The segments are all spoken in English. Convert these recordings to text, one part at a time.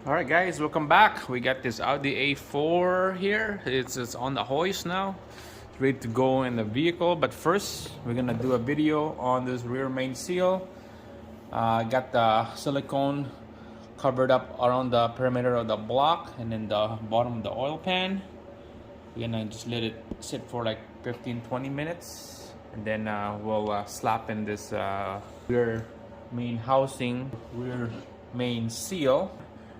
Alright guys, welcome back. We got this Audi A4 here. It's on the hoist now. It's ready to go in the vehicle. But first, we're gonna do a video on this rear main seal. Got the silicone covered up around the perimeter of the block and then the bottom of the oil pan. We're gonna just let it sit for like 15-20 minutes. And then we'll slap in this rear main housing, rear main seal.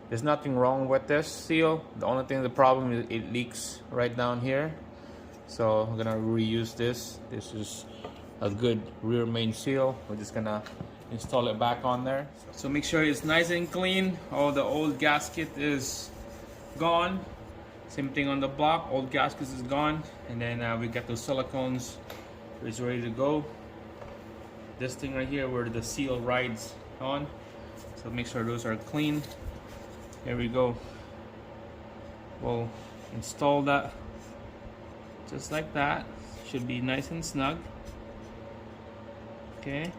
There's nothing wrong with this seal. The only thing, the problem is it leaks right down here. So I'm gonna reuse this. This is a good rear main seal. We're just gonna install it back on there. So make sure it's nice and clean. All the old gasket is gone. Same thing on the block. Old gasket is gone. And then we got those silicones. It's ready to go. This thing right here where the seal rides on. So make sure those are clean. Here we go. We'll install that just like that. Should be nice and snug. Okay.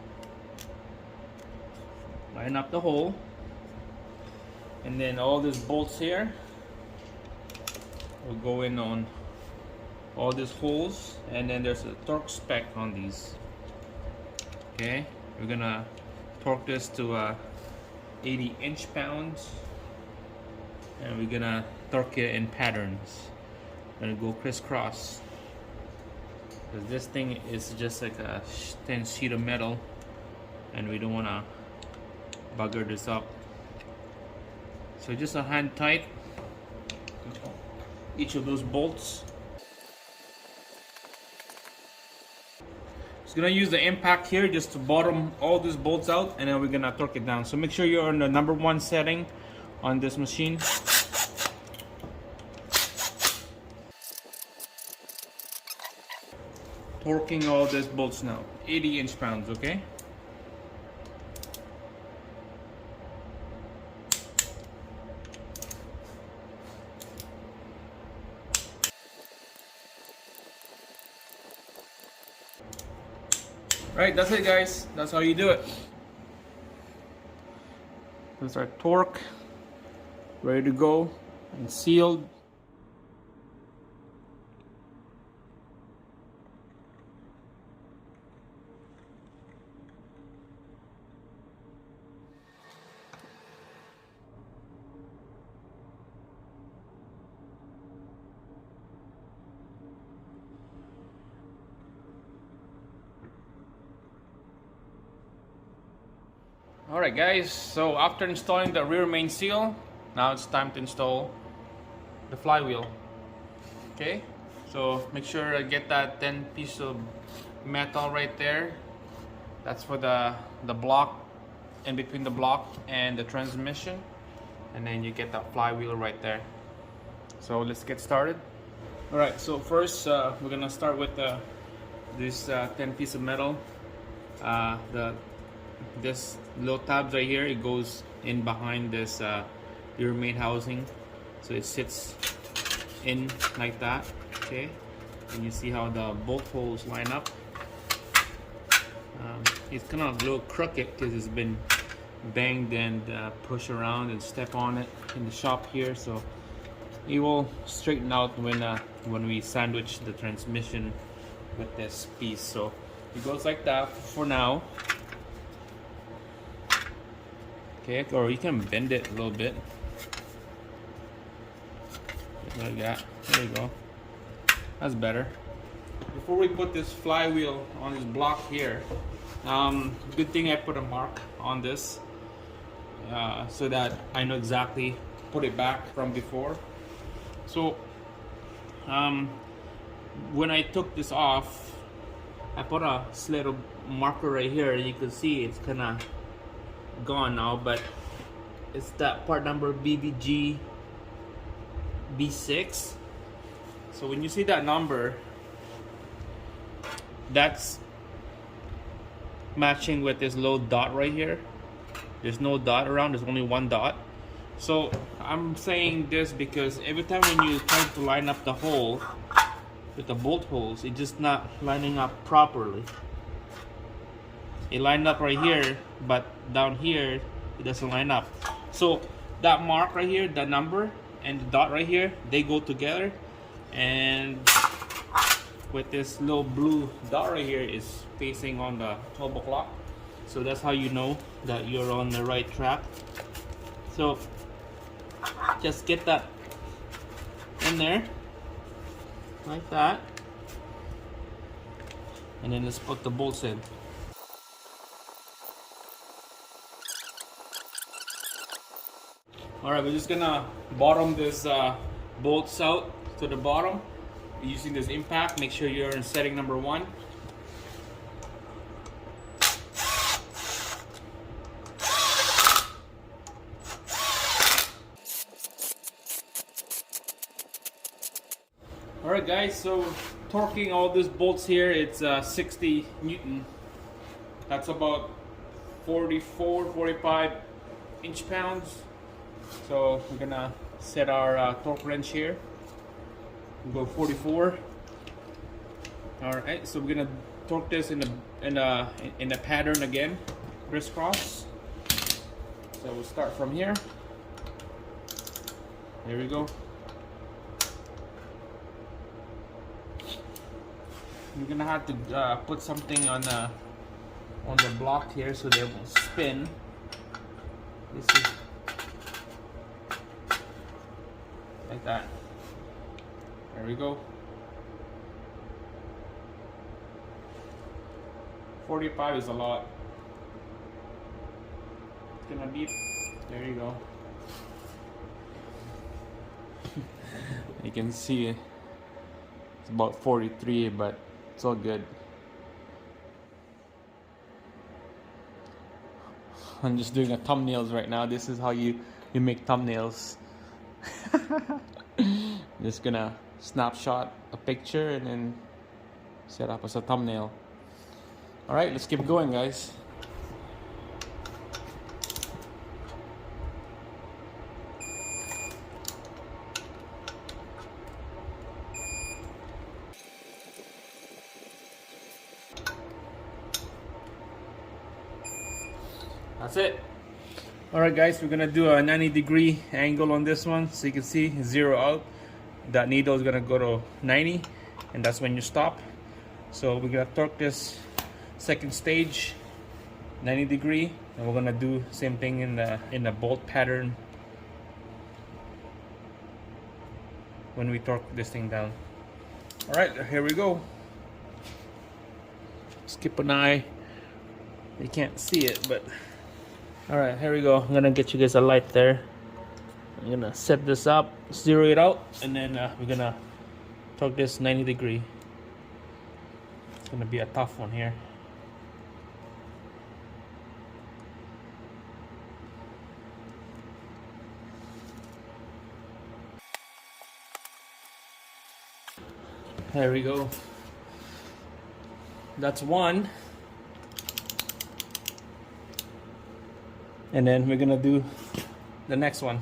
Line up the hole. And then all these bolts here will go in on all these holes. And then there's a torque spec on these. Okay. We're gonna torque this to 80 inch-pounds. And we're gonna torque it in patterns. Gonna go crisscross. Because this thing is just like a thin sheet of metal, and we don't wanna bugger this up. So just a hand tight each of those bolts. Just gonna use the impact here just to bottom all these bolts out, and then we're gonna torque it down. So make sure you're on the #1 setting on this machine. Torquing all these bolts now, 80 inch-pounds, okay? Right, that's it guys. That's how you do it. That's our torque, ready to go and sealed. Alright guys, so after installing the rear main seal, now it's time to install the flywheel. Okay, so make sure to get that thin piece of metal right there. That's for the block, in between the block and the transmission. And then you get that flywheel right there. So let's get started. Alright, so first we're gonna start with this thin piece of metal. This little tabs right here, it goes in behind this rear main housing, so it sits in like that. Okay, and you see how the bolt holes line up. It's kind of a little crooked because it's been banged and pushed around and step on it in the shop here, so it will straighten out when we sandwich the transmission with this piece. So it goes like that for now. Okay, or you can bend it a little bit. Like that. There you go. That's better. Before we put this flywheel on this block here, good thing I put a mark on this so that I know exactly put it back from before. So when I took this off, I put a little marker right here. You can see it's kind of gone now, but it's that part number BBG B6. So when you see that number, that's matching with this little dot right here. There's no dot around, there's only one dot. So I'm saying this because every time when you try to line up the hole with the bolt holes, it's just not lining up properly. It lined up right here, but down here it doesn't line up. So that mark right here, the number and the dot right here, they go together, and with this little blue dot right here is facing on the 12 o'clock. So that's how you know that you're on the right track. So just get that in there like that, and then let's put the bolts in. Alright, we're just gonna bottom this bolts out to the bottom using this impact. Make sure you're in setting number 1. Alright guys, so torquing all these bolts here, it's 60 Newton. That's about 45 inch-pounds. So we're gonna set our torque wrench here. We'll go 44. Alright, so we're gonna torque this in a pattern again, crisscross. So we'll start from here. There we go. You're gonna have to put something on the block here so they won't spin. This is like that. There we go. 45 is a lot. It's gonna beep. There you go. You can see it's about 43, but it's all good. I'm just doing a thumbnails right now. This is how you make thumbnails. Just gonna snapshot a picture and then set up as a thumbnail. Alright, let's keep going, guys. That's it. Alright guys, we're gonna do a 90-degree angle on this one. So you can see 0 out. That needle is gonna go to 90, and that's when you stop. So we're gonna torque this second stage 90-degree, and we're gonna do same thing in the bolt pattern when we torque this thing down. Alright, here we go. Just keep an eye. You can't see it, but alright, here we go. I'm gonna get you guys a light there. I'm gonna set this up, zero it out, and then we're gonna torque this 90-degree. It's gonna be a tough one here. There we go. That's one. And then we're gonna do the next one.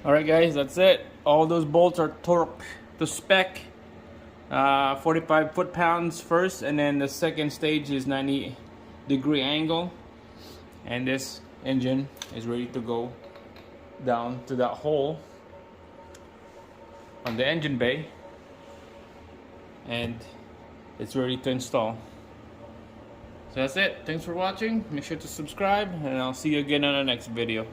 Alright guys, that's it. All those bolts are torqued to spec. 45 foot-pounds first, and then the second stage is 90-degree angle. And this engine is ready to go down to that hole on the engine bay, and it's ready to install. So that's it. Thanks for watching. Make sure to subscribe, and I'll see you again on the next video.